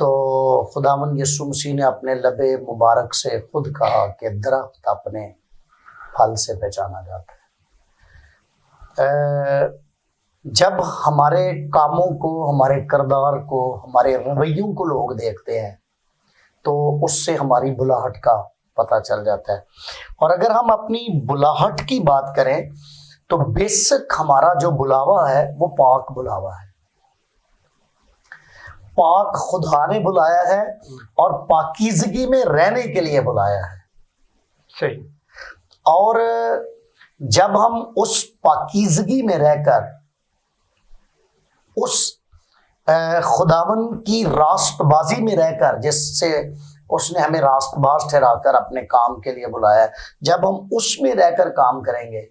تو خداوند یسوع مسیح نے اپنے لب مبارک سے خود کہا کہ درخت اپنے پھل سے پہچانا جاتا ہے۔ جب ہمارے کاموں کو، ہمارے کردار کو، ہمارے رویوں کو لوگ دیکھتے ہیں تو اس سے ہماری بلاہٹ کا پتہ چل جاتا ہے۔ اور اگر ہم اپنی بلاہٹ کی بات کریں تو بیسک ہمارا جو بلاوا ہے وہ پاک بلاوا ہے۔ پاک خدا نے بلایا ہے اور پاکیزگی میں رہنے کے لیے بلایا ہے۔ صحیح۔ اور جب ہم اس پاکیزگی میں رہ کر اس خداوند کی راست بازی میں رہ کر، جس سے اس نے ہمیں راست باز ٹھہرا کر اپنے کام کے لیے بلایا ہے، جب ہم اس میں رہ کر کام کریں گے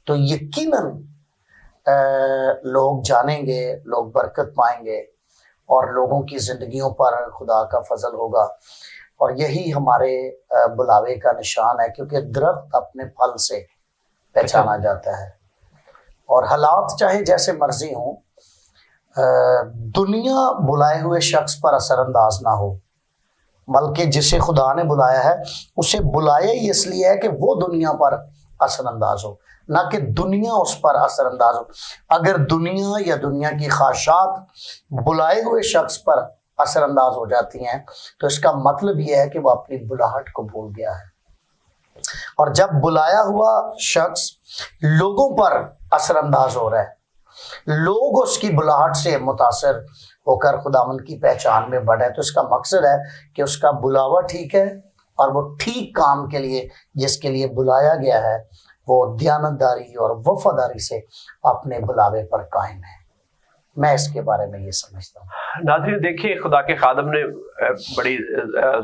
تو یقیناً لوگ جانیں گے، لوگ برکت پائیں گے اور لوگوں کی زندگیوں پر خدا کا فضل ہوگا۔ اور یہی ہمارے بلاوے کا نشان ہے، کیونکہ درخت اپنے پھل سے پہچانا جاتا ہے۔ اور حالات چاہے جیسے مرضی ہوں، دنیا بلائے ہوئے شخص پر اثر انداز نہ ہو، بلکہ جسے خدا نے بلایا ہے اسے بلایا ہی اس لیے ہے کہ وہ دنیا پر اثر انداز ہو، نہ کہ دنیا اس پر اثر انداز ہو۔ اگر دنیا یا دنیا کی خواہشات بلائے ہوئے شخص پر اثر انداز ہو جاتی ہیں تو اس کا مطلب یہ ہے کہ وہ اپنی بلاہٹ کو بھول گیا ہے۔ اور جب بلایا ہوا شخص لوگوں پر اثر انداز ہو رہا ہے، لوگ اس کی بلاہٹ سے متاثر ہو کر خداوند کی پہچان میں بڑھے، تو اس کا مقصد ہے کہ اس کا بلاوا ٹھیک ہے اور وہ ٹھیک کام کے لیے جس کے لیے بلایا گیا ہے وہ دیانتداری اور وفاداری سے اپنے بلاوے پر قائم ہے۔ میں اس کے بارے میں یہ سمجھتا ہوں۔ ناظرین دیکھیں، خدا کے خادم نے بڑی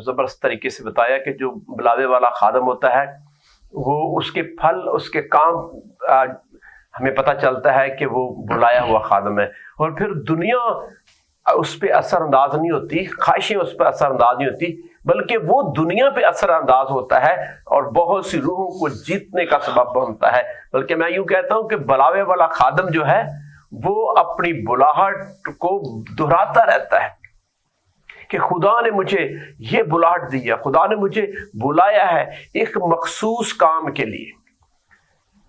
زبردست طریقے سے بتایا کہ جو بلاوے والا خادم ہوتا ہے وہ اس کے پھل، اس کے کام ہمیں پتہ چلتا ہے کہ وہ بلایا ہوا خادم ہے۔ اور پھر دنیا اس پہ اثر انداز نہیں ہوتی، خواہشیں اس پہ اثر انداز نہیں ہوتی، بلکہ وہ دنیا پہ اثر انداز ہوتا ہے اور بہت سی روحوں کو جیتنے کا سبب بنتا ہے۔ بلکہ میں یوں کہتا ہوں کہ بلاوے والا خادم جو ہے وہ اپنی بلاہٹ کو دہراتا رہتا ہے کہ خدا نے مجھے یہ بلاہٹ دی ہے، خدا نے مجھے بلایا ہے ایک مخصوص کام کے لیے۔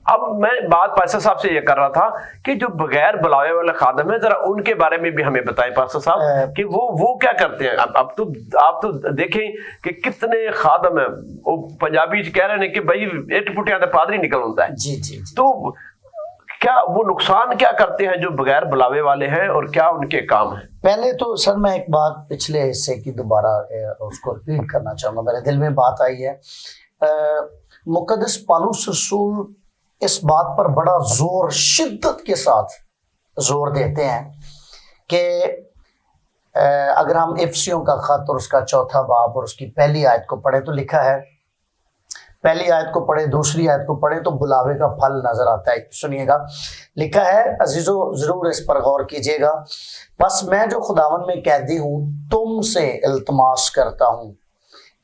اب میں بات پاسٹر صاحب سے یہ کر رہا تھا کہ جو بغیر بلاوے والے خادم ہیں، ذرا ان کے بارے میں بھی ہمیں بتائیں پاسٹر صاحب کہ وہ کیا کرتے ہیں۔ اب تو آپ تو دیکھیں کہ کتنے خادم ہیں، وہ پنجابی کہہ رہے ہیں کہ بھائی اٹ پٹیا تے پادری نکل ہوتا ہے۔ جی جی۔ تو کیا وہ نقصان کیا کرتے ہیں جو بغیر بلاوے والے ہیں اور کیا ان کے کام ہیں؟ پہلے تو سر میں ایک بات پچھلے حصے کی دوبارہ اس کو ریپیٹ کرنا چاہوں گا، میرے دل میں بات آئی ہے۔ مقدس پالوس رسول اس بات پر بڑا زور، شدت کے ساتھ زور دیتے ہیں کہ اگر ہم افسیوں کا خط اور اس کا 4 باب اور اس کی پہلی آیت کو پڑھیں تو لکھا ہے، پہلی آیت کو پڑھیں، دوسری آیت کو پڑھیں تو بلاوے کا پھل نظر آتا ہے۔ سنیے گا، لکھا ہے، عزیزو ضرور اس پر غور کیجیے گا، بس میں جو خداوند میں قیدی ہوں تم سے التماس کرتا ہوں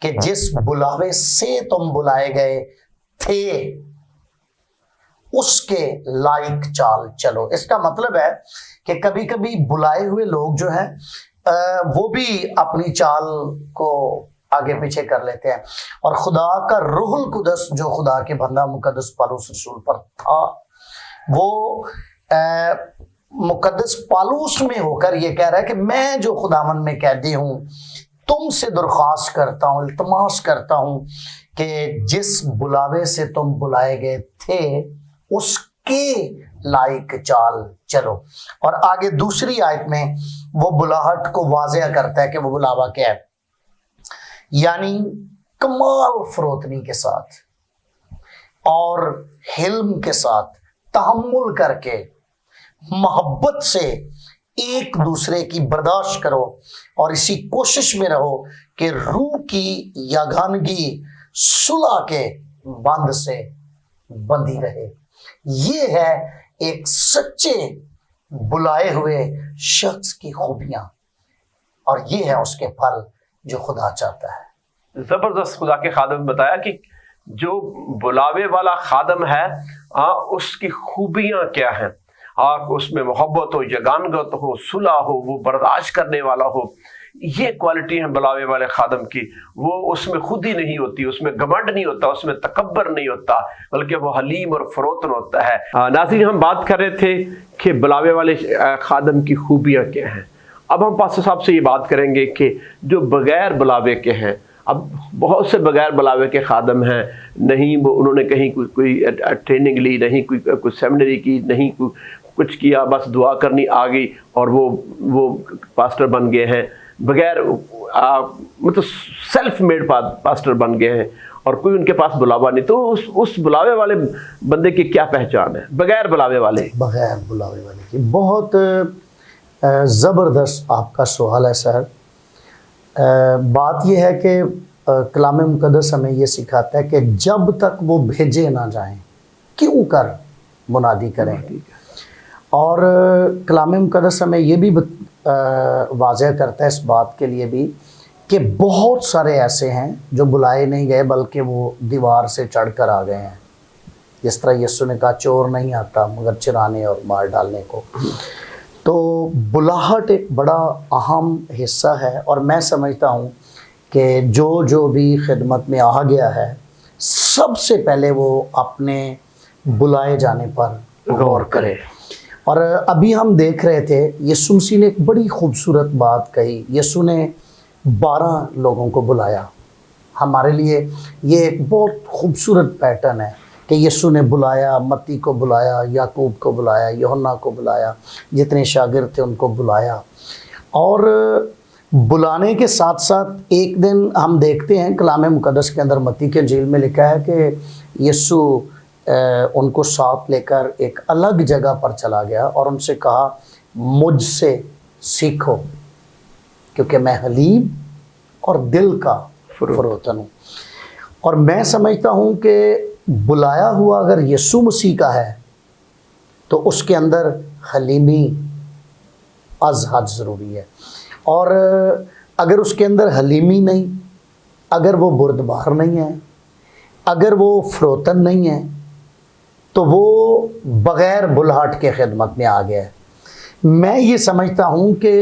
کہ جس بلاوے سے تم بلائے گئے تھے اس کے لائق چال چلو۔ اس کا مطلب ہے کہ کبھی کبھی بلائے ہوئے لوگ جو ہیں وہ بھی اپنی چال کو آگے پیچھے کر لیتے ہیں، اور خدا کا روح القدس جو خدا کے بندہ مقدس پالوس رسول پر تھا، وہ مقدس پالوس میں ہو کر یہ کہہ رہا ہے کہ میں جو خداوند میں قیدی ہوں تم سے درخواست کرتا ہوں، التماس کرتا ہوں کہ جس بلاوے سے تم بلائے گئے تھے اس کے لائق چال چلو۔ اور آگے دوسری آیت میں وہ بلاہٹ کو واضح کرتا ہے کہ وہ بلاوا کیا ہے، یعنی کمال فروتنی کے ساتھ اور حلم کے ساتھ تحمل کر کے محبت سے ایک دوسرے کی برداشت کرو اور اسی کوشش میں رہو کہ روح کی یگانگی صلح کے بند سے بندھی رہے۔ یہ ہے ایک سچے بلائے ہوئے شخص کی خوبیاں، اور یہ ہے اس کے پھل جو خدا چاہتا ہے۔ زبردست خدا کے خادم نے بتایا کہ جو بلاوے والا خادم ہے اس کی خوبیاں کیا ہیں، اس میں محبت ہو، یگانگت ہو، صلح ہو، وہ برداشت کرنے والا ہو، یہ کوالٹی ہیں بلاوے والے خادم کی، وہ اس میں خود ہی نہیں ہوتی، اس میں گمنڈ نہیں ہوتا، اس میں تکبر نہیں ہوتا، بلکہ وہ حلیم اور فروتن ہوتا ہے۔ ناظرین، ہم بات کر رہے تھے کہ بلاوے والے خادم کی خوبیاں کیا ہیں۔ اب ہم پاسٹر صاحب سے یہ بات کریں گے کہ جو بغیر بلاوے کے ہیں، اب بہت سے بغیر بلاوے کے خادم ہیں، نہیں وہ انہوں نے کہیں کوئی ٹریننگ لی، نہیں کوئی سیمنری کی، نہیں کچھ کیا، بس دعا کرنی آ گئی اور وہ پاسٹر بن گئے ہیں، بغیر مطلب سیلف میڈ پاسٹر بن گئے ہیں اور کوئی ان کے پاس بلاوا نہیں۔ تو اس بلاوے والے بندے کی کیا پہچان ہے، بغیر بلاوے والے؟ بغیر بلاوے والے کی بہت زبردست آپ کا سوال ہے سر۔ بات یہ ہے کہ کلام مقدس ہمیں یہ سکھاتا ہے کہ جب تک وہ بھیجے نہ جائیں کیوں کر منادی کریں، اور کلام مقدس ہمیں یہ بھی واضح کرتا ہے اس بات کے لیے بھی کہ بہت سارے ایسے ہیں جو بلائے نہیں گئے بلکہ وہ دیوار سے چڑھ کر آ گئے ہیں، جس طرح یسوع نے کہا چور نہیں آتا مگر چرانے اور مار ڈالنے کو۔ تو بلاہٹ ایک بڑا اہم حصہ ہے، اور میں سمجھتا ہوں کہ جو بھی خدمت میں آ گیا ہے سب سے پہلے وہ اپنے بلائے جانے پر غور کرے۔ اور ابھی ہم دیکھ رہے تھے یسوع مسیح نے ایک بڑی خوبصورت بات کہی، یسوع نے 12 لوگوں کو بلایا۔ ہمارے لیے یہ ایک بہت خوبصورت پیٹرن ہے کہ یسوع نے بلایا، متی کو بلایا، یعقوب کو بلایا، یوحنا کو بلایا، جتنے شاگرد تھے ان کو بلایا۔ اور بلانے کے ساتھ ساتھ ایک دن ہم دیکھتے ہیں کلام مقدس کے اندر متی کے انجیل میں لکھا ہے کہ یسوع ان کو ساتھ لے کر ایک الگ جگہ پر چلا گیا اور ان سے کہا مجھ سے سیکھو کیونکہ میں حلیم اور دل کا فروتن ہوں۔ اور میں سمجھتا ہوں کہ بلایا ہوا اگر یسوع مسیح کا ہے تو اس کے اندر حلیمی از حد ضروری ہے، اور اگر اس کے اندر حلیمی نہیں، اگر وہ بردبار نہیں ہے، اگر وہ فروتن نہیں ہے تو وہ بغیر بلاہٹ کے خدمت میں آ گیا ہے۔ میں یہ سمجھتا ہوں کہ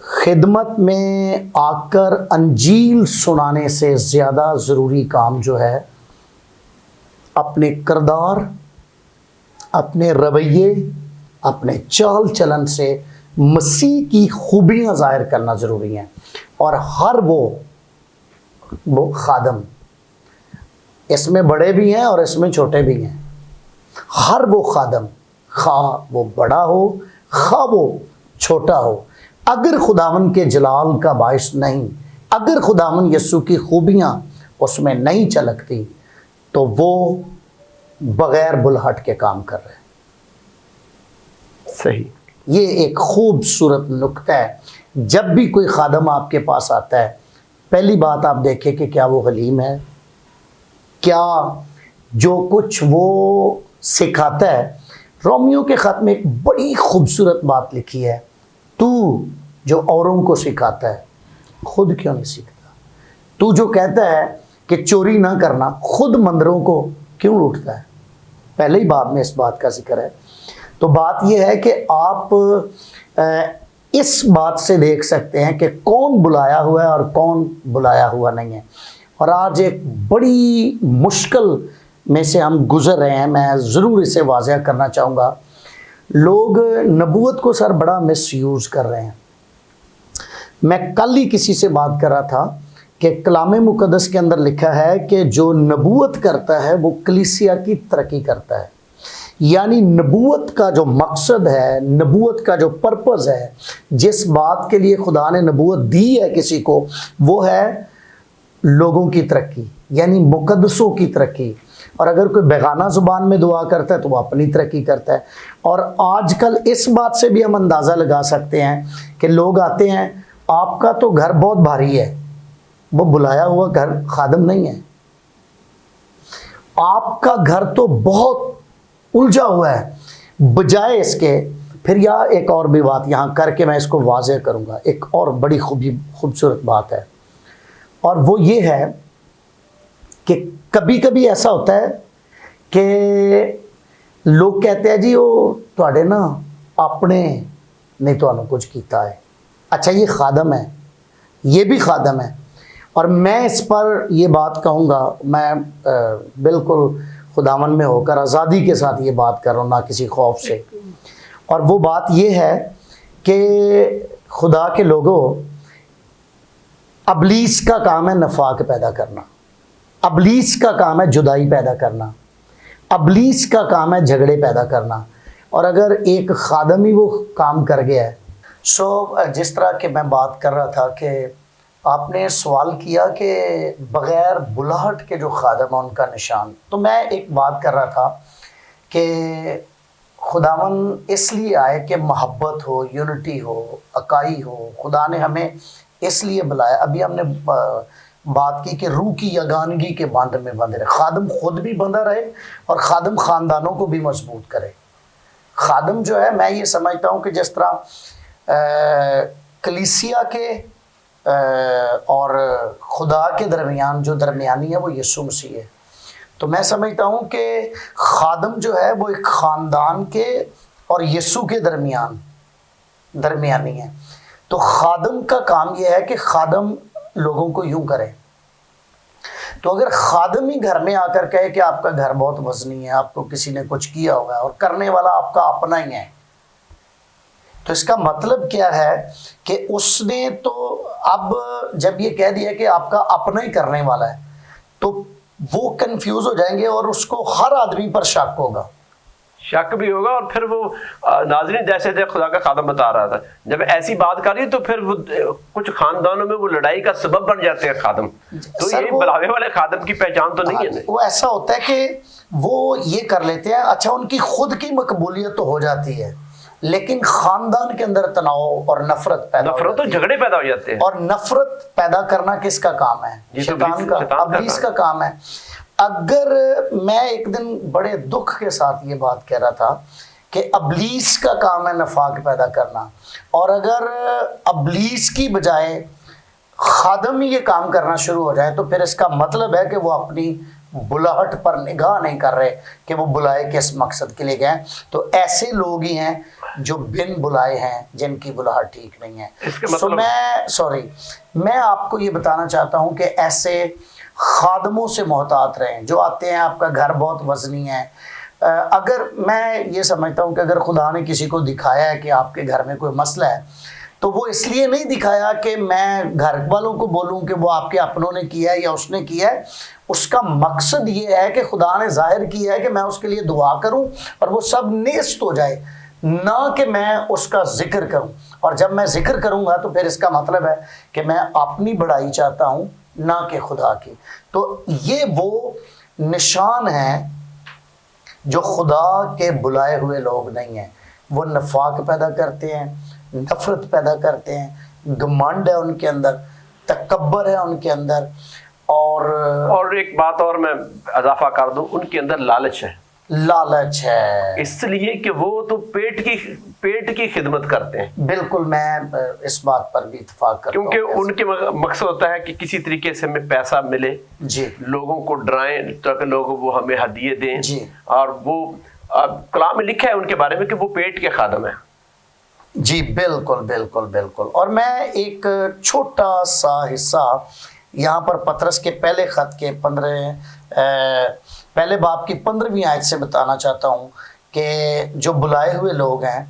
خدمت میں آ کر انجیل سنانے سے زیادہ ضروری کام جو ہے اپنے کردار، اپنے رویے، اپنے چال چلن سے مسیح کی خوبیاں ظاہر کرنا ضروری ہیں۔ اور ہر وہ خادم، اس میں بڑے بھی ہیں اور اس میں چھوٹے بھی ہیں، ہر وہ خادم خواہ وہ بڑا ہو خواہ وہ چھوٹا ہو، اگر خداوند کے جلال کا باعث نہیں، اگر خداوند یسوع کی خوبیاں اس میں نہیں چلکتی تو وہ بغیر بلاہٹ کے کام کر رہے ہیں۔ صحیح، یہ ایک خوبصورت نکتہ ہے۔ جب بھی کوئی خادم آپ کے پاس آتا ہے پہلی بات آپ دیکھیں کہ کیا وہ حلیم ہے، کیا جو کچھ وہ سکھاتا ہے۔ رومیو کے خط میں ایک بڑی خوبصورت بات لکھی ہے، تو جو اوروں کو سکھاتا ہے خود کیوں نہیں سیکھتا؟ تو جو کہتا ہے کہ چوری نہ کرنا خود مندروں کو کیوں لوٹتا ہے؟ پہلے ہی باب میں اس بات کا ذکر ہے۔ تو بات یہ ہے کہ آپ اس بات سے دیکھ سکتے ہیں کہ کون بلایا ہوا ہے اور کون بلایا ہوا نہیں ہے۔ اور آج ایک بڑی مشکل میں سے ہم گزر رہے ہیں، میں ضرور اسے واضح کرنا چاہوں گا۔ لوگ نبوت کو سر بڑا مس یوز کر رہے ہیں۔ میں کل ہی کسی سے بات کر رہا تھا کہ کلام مقدس کے اندر لکھا ہے کہ جو نبوت کرتا ہے وہ کلیسیا کی ترقی کرتا ہے، یعنی نبوت کا جو مقصد ہے، نبوت کا جو پرپز ہے، جس بات کے لیے خدا نے نبوت دی ہے کسی کو، وہ ہے لوگوں کی ترقی، یعنی مقدسوں کی ترقی۔ اور اگر کوئی بیگانہ زبان میں دعا کرتا ہے تو وہ اپنی ترقی کرتا ہے۔ اور آج کل اس بات سے بھی ہم اندازہ لگا سکتے ہیں کہ لوگ آتے ہیں، آپ کا تو گھر بہت بھاری ہے، وہ بلایا ہوا گھر خادم نہیں ہے۔ آپ کا گھر تو بہت الجھا ہوا ہے، بجائے اس کے پھر یا ایک اور بھی بات یہاں کر کے میں اس کو واضح کروں گا، ایک اور بڑی خوبصورت بات ہے، اور وہ یہ ہے کہ کبھی کبھی ایسا ہوتا ہے کہ لوگ کہتے ہیں جی وہ تواڈے نا اپنے نے تانوں کچھ کیتا ہے، اچھا یہ خادم ہے، یہ بھی خادم ہے، اور میں اس پر یہ بات کہوں گا، میں بالکل خداوند میں ہو کر آزادی کے ساتھ یہ بات کر رہا ہوں، نہ کسی خوف سے، اور وہ بات یہ ہے کہ خدا کے لوگوں، ابلیس کا کام ہے نفاق پیدا کرنا، ابلیس کا کام ہے جدائی پیدا کرنا، ابلیس کا کام ہے جھگڑے پیدا کرنا، اور اگر ایک خادم ہی وہ کام کر گیا ہے، جس طرح کہ میں بات کر رہا تھا کہ آپ نے سوال کیا کہ بغیر بلاہٹ کے جو خادم ہیں ان کا نشان، تو میں ایک بات کر رہا تھا کہ خداوند اس لیے آئے کہ محبت ہو، یونٹی ہو، اکائی ہو، خدا نے ہمیں اس لیے بلایا۔ ابھی ہم نے بات کی کہ روح کی یگانگی کے باندھ میں بندھ رہے، خادم خود بھی بندھا رہے اور خادم خاندانوں کو بھی مضبوط کرے۔ خادم جو ہے، میں یہ سمجھتا ہوں کہ جس طرح کلیسیا کے اور خدا کے درمیان جو درمیانی ہے وہ یسوع مسیح ہے، تو میں سمجھتا ہوں کہ خادم جو ہے وہ ایک خاندان کے اور یسوع کے درمیانی ہے۔ تو خادم کا کام یہ ہے کہ خادم لوگوں کو یوں کرے۔ تو اگر خادم ہی گھر میں آ کر کہے کہ آپ کا گھر بہت وزنی ہے، آپ کو کسی نے کچھ کیا ہوا ہے، اور کرنے والا آپ کا اپنا ہی ہے، تو اس کا مطلب کیا ہے کہ اس نے تو اب جب یہ کہہ دیا کہ آپ کا اپنا ہی کرنے والا ہے، تو وہ کنفیوز ہو جائیں گے اور اس کو ہر آدمی پر شک ہوگا، شک بھی ہوگا۔ اور پھر وہ ناظرین جیسے تھے خدا کا خادم بتا رہا تھا، جب ایسی بات کری تو پھر وہ کچھ خاندانوں میں وہ لڑائی کا سبب بن جاتے ہیں خادم، تو یہ بلاوے والے خادم کی پہچان تو نہیں ہے۔ وہ ایسا ہوتا ہے کہ وہ یہ کر لیتے ہیں، اچھا ان کی خود کی مقبولیت تو ہو جاتی ہے، لیکن خاندان کے اندر تناؤ اور نفرت پیدا ہو نفرت اور جھگڑے پیدا ہو جاتے ہیں، اور نفرت پیدا کرنا کس کا کام ہے؟ شیطان کا، ابلیس کا کام ہے۔ اگر میں ایک دن بڑے دکھ کے ساتھ یہ بات کہہ رہا تھا کہ ابلیس کا کام ہے نفاق پیدا کرنا، اور اگر ابلیس کی بجائے خادم ہی یہ کام کرنا شروع ہو جائے تو پھر اس کا مطلب ہے کہ وہ اپنی بلاہٹ پر نگاہ نہیں کر رہے کہ وہ بلائے کس مقصد کے لیے گئے، تو ایسے لوگ ہی ہیں جو بن بلائے ہیں، جن کی بلاہٹ ٹھیک نہیں ہے۔ میں آپ کو یہ بتانا چاہتا ہوں کہ ایسے خادموں سے محتاط رہیں جو آتے ہیں، آپ کا گھر بہت وزنی ہے۔ اگر میں یہ سمجھتا ہوں کہ اگر خدا نے کسی کو دکھایا ہے کہ آپ کے گھر میں کوئی مسئلہ ہے، تو وہ اس لیے نہیں دکھایا کہ میں گھر والوں کو بولوں کہ وہ آپ کے اپنوں نے کیا ہے یا اس نے کیا ہے، اس کا مقصد یہ ہے کہ خدا نے ظاہر کیا ہے کہ میں اس کے لیے دعا کروں اور وہ سب نیست ہو جائے، نہ کہ میں اس کا ذکر کروں۔ اور جب میں ذکر کروں گا تو پھر اس کا مطلب ہے کہ میں اپنی بڑائی چاہتا ہوں، نہ کہ خدا کی۔ تو یہ وہ نشان ہیں جو خدا کے بلائے ہوئے لوگ نہیں ہیں۔ وہ نفاق پیدا کرتے ہیں، نفرت پیدا کرتے ہیں، گھمنڈ ہے ان کے اندر، تکبر ہے ان کے اندر، اور ایک بات اور میں اضافہ کر دوں، ان کے اندر لالچ ہے۔ لالچ ہے، اس لیے کہ وہ تو پیٹ کی خدمت کرتے ہیں۔ بالکل، میں اس بات پر بھی اتفاق کرتا ہوں، کیونکہ ان کے مقصد ہوتا ہے کہ کسی طریقے سے ہمیں پیسہ ملے، جی، لوگوں کو ڈرائیں تاکہ لوگ وہ ہمیں ہدیے دیں، جی، اور وہ کلام میں لکھا ہے ان کے بارے میں کہ وہ پیٹ کے خادم ہیں۔ جی بالکل بالکل بالکل۔ اور میں ایک چھوٹا سا حصہ یہاں پر پطرس کے پہلے خط کے پہلے باب کی 15ویں آیت سے بتانا چاہتا ہوں کہ جو بلائے ہوئے لوگ ہیں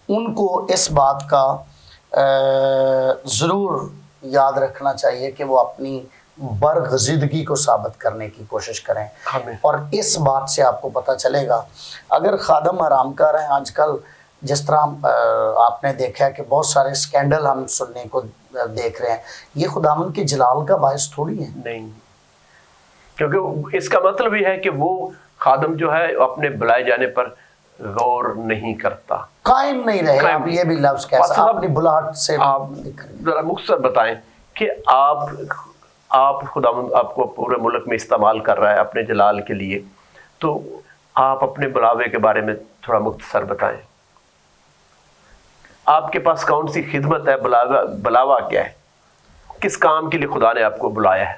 ان کو اس بات کا ضرور یاد رکھنا چاہیے کہ وہ اپنی برگزیدگی کو ثابت کرنے کی کوشش کریں، اور اس بات سے آپ کو پتہ چلے گا اگر خادم آرام کار ہیں۔ آج کل جس طرح آپ نے دیکھا ہے کہ بہت سارے سکینڈل ہم سننے کو دیکھ رہے ہیں، یہ خداوند کے جلال کا باعث تھوڑی ہے، نہیں، کیونکہ اس کا مطلب یہ ہے کہ وہ خادم جو ہے اپنے بلائے جانے پر غور نہیں کرتا، قائم نہیں رہے۔ آپ یہ بھی لفظ کیسا اپنی بلاہٹ سے، آپ ذرا مختصر بتائیں کہ آپ خداوند آپ کو پورے ملک میں استعمال کر رہا ہے اپنے جلال کے لیے، تو آپ اپنے بلاوے کے بارے میں تھوڑا مختصر بتائیں۔ آپ کے پاس کون سی خدمت ہے؟ بلاوا کیا ہے؟ کس کام کے لیے خدا نے آپ کو بلایا ہے؟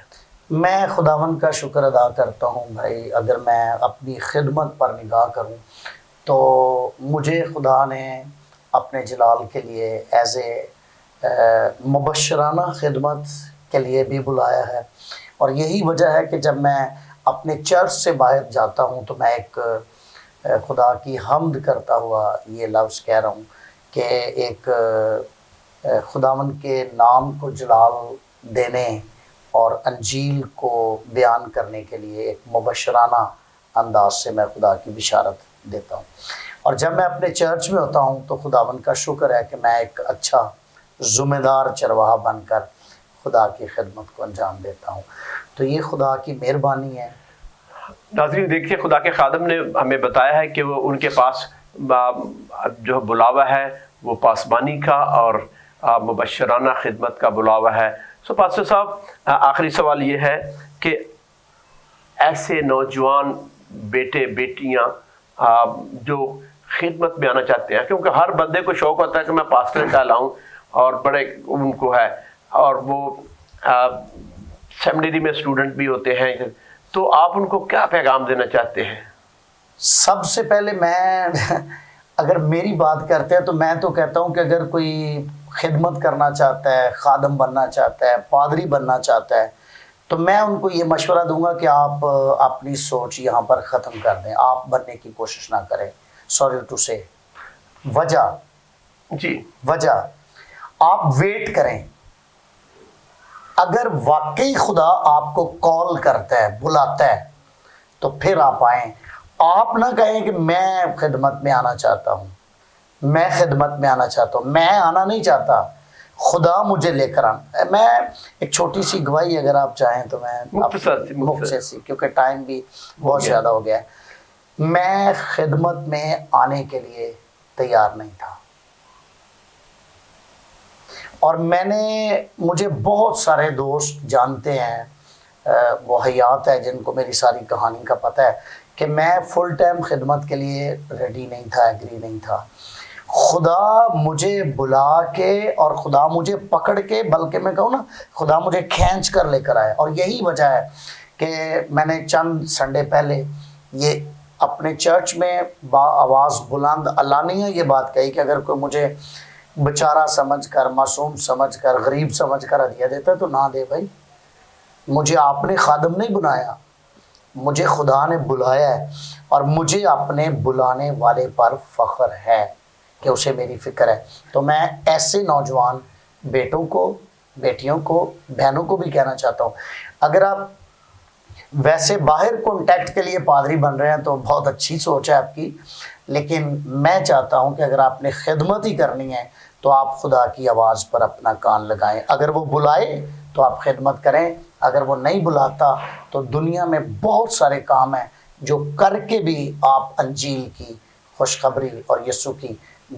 میں خداوند کا شکر ادا کرتا ہوں بھائی، اگر میں اپنی خدمت پر نگاہ کروں تو مجھے خدا نے اپنے جلال کے لیے ایز اے مبشرانہ خدمت کے لیے بھی بلایا ہے، اور یہی وجہ ہے کہ جب میں اپنے چرچ سے باہر جاتا ہوں تو میں ایک خدا کی حمد کرتا ہوا یہ لفظ کہہ رہا ہوں کہ ایک خداوند کے نام کو جلال دینے اور انجیل کو بیان کرنے کے لیے ایک مبشرانہ انداز سے میں خدا کی بشارت دیتا ہوں۔ اور جب میں اپنے چرچ میں ہوتا ہوں تو خداوند کا شکر ہے کہ میں ایک اچھا ذمہ دار چرواہا بن کر خدا کی خدمت کو انجام دیتا ہوں۔ تو یہ خدا کی مہربانی ہے۔ ناظرین دیکھیے، خدا کے خادم نے ہمیں بتایا ہے کہ وہ ان کے پاس جو بلاوا ہے وہ پاسبانی کا اور مبشرانہ خدمت کا بلاوا ہے۔ سو پاسٹر صاحب، آخری سوال یہ ہے کہ ایسے نوجوان بیٹے بیٹیاں جو خدمت میں آنا چاہتے ہیں، کیونکہ ہر بندے کو شوق ہوتا ہے کہ میں پاسٹر کہلاؤں، اور بڑے ان کو ہے، اور وہ سیمنری میں اسٹوڈنٹ بھی ہوتے ہیں، تو آپ ان کو کیا پیغام دینا چاہتے ہیں؟ سب سے پہلے میں اگر میری بات کرتے ہیں تو میں تو کہتا ہوں کہ اگر کوئی خدمت کرنا چاہتا ہے، خادم بننا چاہتا ہے، پادری بننا چاہتا ہے، تو میں ان کو یہ مشورہ دوں گا کہ آپ اپنی سوچ یہاں پر ختم کر دیں، آپ بننے کی کوشش نہ کریں۔ سوری ٹو سے وجہ آپ ویٹ کریں۔ اگر واقعی خدا آپ کو کال کرتا ہے، بلاتا ہے، تو پھر آپ آئیں۔ آپ نہ کہیں کہ میں خدمت میں آنا چاہتا ہوں، میں خدمت میں آنا چاہتا ہوں، میں آنا نہیں چاہتا، خدا مجھے لے کر آنا۔ میں ایک چھوٹی سی گواہی اگر آپ چاہیں تو میں مختصر سی، کیونکہ ٹائم بھی بہت زیادہ ہو گیا ہے۔ میں خدمت میں آنے کے لیے تیار نہیں تھا، اور مجھے بہت سارے دوست جانتے ہیں، وہ حیات ہے جن کو میری ساری کہانی کا پتہ ہے کہ میں فل ٹائم خدمت کے لیے ریڈی نہیں تھا، ایگری نہیں تھا۔ خدا مجھے بلا کے اور خدا مجھے پکڑ کے، بلکہ میں کہوں نا خدا مجھے کھینچ کر لے کر آئے، اور یہی وجہ ہے کہ میں نے چند سنڈے پہلے یہ اپنے چرچ میں با آواز بلند علانیہ یہ بات کہی کہ اگر کوئی مجھے بیچارہ سمجھ کر، معصوم سمجھ کر، غریب سمجھ کر ہدیہ دیتا ہے تو نہ دے بھائی۔ مجھے آپ نے خادم نہیں بنایا، مجھے خدا نے بلایا ہے، اور مجھے اپنے بلانے والے پر فخر ہے کہ اسے میری فکر ہے۔ تو میں ایسے نوجوان بیٹوں کو، بیٹیوں کو، بہنوں کو بھی کہنا چاہتا ہوں، اگر آپ ویسے باہر کانٹیکٹ کے لیے پادری بن رہے ہیں تو بہت اچھی سوچ ہے آپ کی، لیکن میں چاہتا ہوں کہ اگر آپ نے خدمت ہی کرنی ہے تو آپ خدا کی آواز پر اپنا کان لگائیں۔ اگر وہ بلائے تو آپ خدمت کریں، اگر وہ نہیں بلاتا تو دنیا میں بہت سارے کام ہیں جو کر کے بھی آپ انجیل کی خوشخبری اور یسوع کی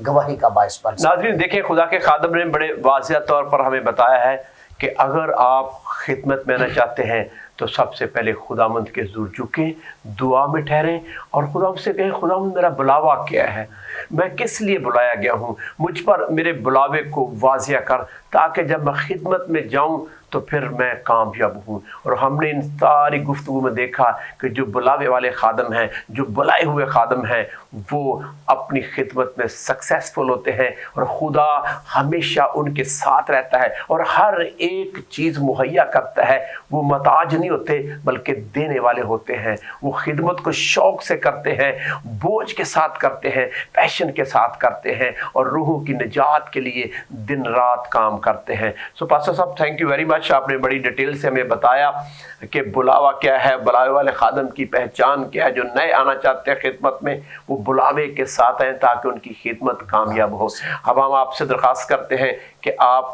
گواہی کا باعث بن سکتے ہیں۔ ناظرین دیکھیں، خدا کے خادم نے بڑے واضح طور پر ہمیں بتایا ہے کہ اگر آپ خدمت میں آنا چاہتے ہیں تو سب سے پہلے خداوند کے حضور جھکیں، دعا میں ٹھہریں، اور خداوند سے کہیں خداوند میرا بلاوا کیا ہے، میں کس لیے بلایا گیا ہوں، مجھ پر میرے بلاوے کو واضح کر، تاکہ جب میں خدمت میں جاؤں تو پھر میں کامیاب ہوں۔ اور ہم نے ان ساری گفتگو میں دیکھا کہ جو بلاوے والے خادم ہیں، جو بلائے ہوئے خادم ہیں، وہ اپنی خدمت میں سکسیسفل ہوتے ہیں، اور خدا ہمیشہ ان کے ساتھ رہتا ہے اور ہر ایک چیز مہیا کرتا ہے۔ وہ محتاج نہیں ہوتے بلکہ دینے والے ہوتے ہیں۔ وہ خدمت کو شوق سے کرتے ہیں، بوجھ کے ساتھ کرتے ہیں، پیشن کے ساتھ کرتے ہیں، اور روحوں کی نجات کے لیے دن رات کام کرتے ہیں۔ سو پاسٹر صاحب، تھینک یو ویری مچ، آپ نے بڑی ڈیٹیل سے ہمیں بتایا کہ بلاوا کیا ہے، بلاوے والے خادم کی پہچان کیا ہے۔ جو نئے آنا چاہتے ہیں خدمت میں، وہ بلاوے کے ساتھ آئیں تاکہ ان کی خدمت کامیاب ہو۔ اب ہم آپ سے درخواست کرتے ہیں کہ آپ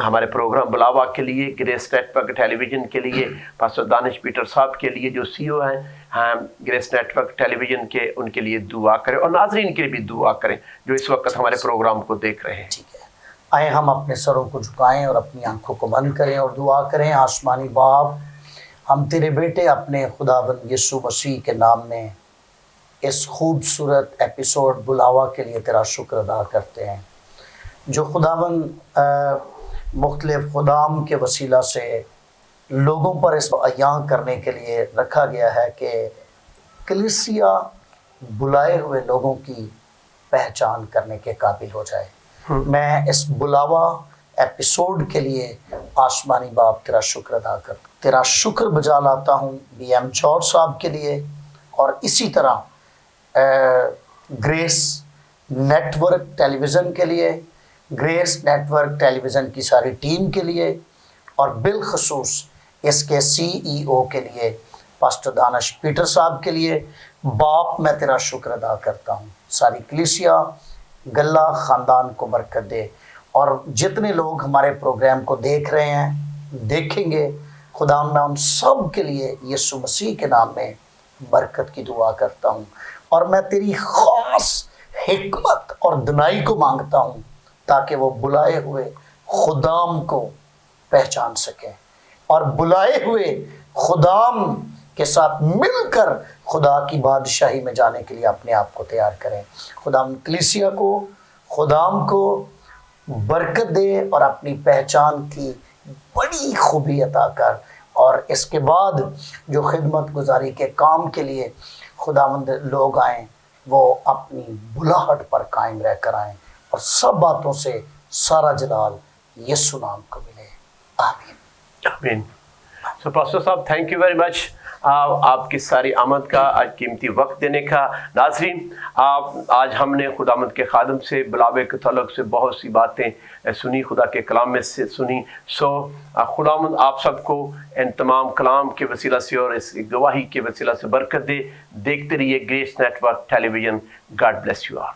ہمارے پروگرام بلاوا کے لیے، گریس نیٹ ورک ٹیلی ویژن کے لیے، پاسٹر دانش پیٹر صاحب کے لیے جو سی او ہیں گریس نیٹ ورک ٹیلی ویژن کے، ان کے لیے دعا کریں، اور ناظرین کے لیے بھی دعا کریں جو اس وقت ہمارے پروگرام کو دیکھ رہے ہیں۔ ٹھیک ہے، آئیں ہم اپنے سروں کو جھکائیں اور اپنی آنکھوں کو بند کریں اور دعا کریں۔ آسمانی باپ، ہم تیرے بیٹے اپنے خداوند یسوع مسیح کے نام میں اس خوبصورت ایپیسوڈ بلاوا کے لیے تیرا شکر ادا کرتے ہیں، جو خداوند مختلف خدام کے وسیلہ سے لوگوں پر اس کو عیاں کرنے کے لیے رکھا گیا ہے کہ کلیسیا بلائے ہوئے لوگوں کی پہچان کرنے کے قابل ہو جائے۔ میں اس بلاوا ایپیسوڈ کے لیے آسمانی باپ تیرا شکر ادا کرتا ہوں، تیرا شکر بجا لاتا ہوں بی ایم جارج صاحب کے لیے، اور اسی طرح گریس نیٹ ورک ٹیلی ویژن کے لیے، گریس نیٹ ورک ٹیلی ویژن کی ساری ٹیم کے لیے، اور بالخصوص اس کے سی ای او کے لیے پاسٹر دانش پیٹر صاحب کے لیے۔ باپ میں تیرا شکر ادا کرتا ہوں، ساری کلیسیا گلہ خاندان کو برکت دے، اور جتنے لوگ ہمارے پروگرام کو دیکھ رہے ہیں دیکھیں گے، خدا میں ان سب کے لیے یسوع مسیح کے نام میں برکت کی دعا کرتا ہوں، اور میں تیری خاص حکمت اور دنائی کو مانگتا ہوں تاکہ وہ بلائے ہوئے خدام کو پہچان سکیں، اور بلائے ہوئے خدام کے ساتھ مل کر خدا کی بادشاہی میں جانے کے لیے اپنے آپ کو تیار کریں۔ خدام کلیسیا کو، خدام کو برکت دے اور اپنی پہچان کی بڑی خوبی عطا کر، اور اس کے بعد جو خدمت گزاری کے کام کے لیے خداوند لوگ آئیں وہ اپنی بلاہٹ پر قائم رہ کر آئیں، اور سب باتوں سے سارا جلال یسوع نام کو ملے، آمین آمین۔ سو پاسٹر صاحب تھینک یو ویری مچ آپ کی ساری آمد کا، آج قیمتی وقت دینے کا۔ ناظرین، آج ہم نے خداوند کے خادم سے بلاوے کے تعلق سے بہت سی باتیں سنی، خدا کے کلام میں سے سنی۔ سو خداوند آپ سب کو ان تمام کلام کے وسیلہ سے اور اس گواہی کے وسیلہ سے برکت دے۔ دیکھتے رہیے Grace Network Television. God bless you all.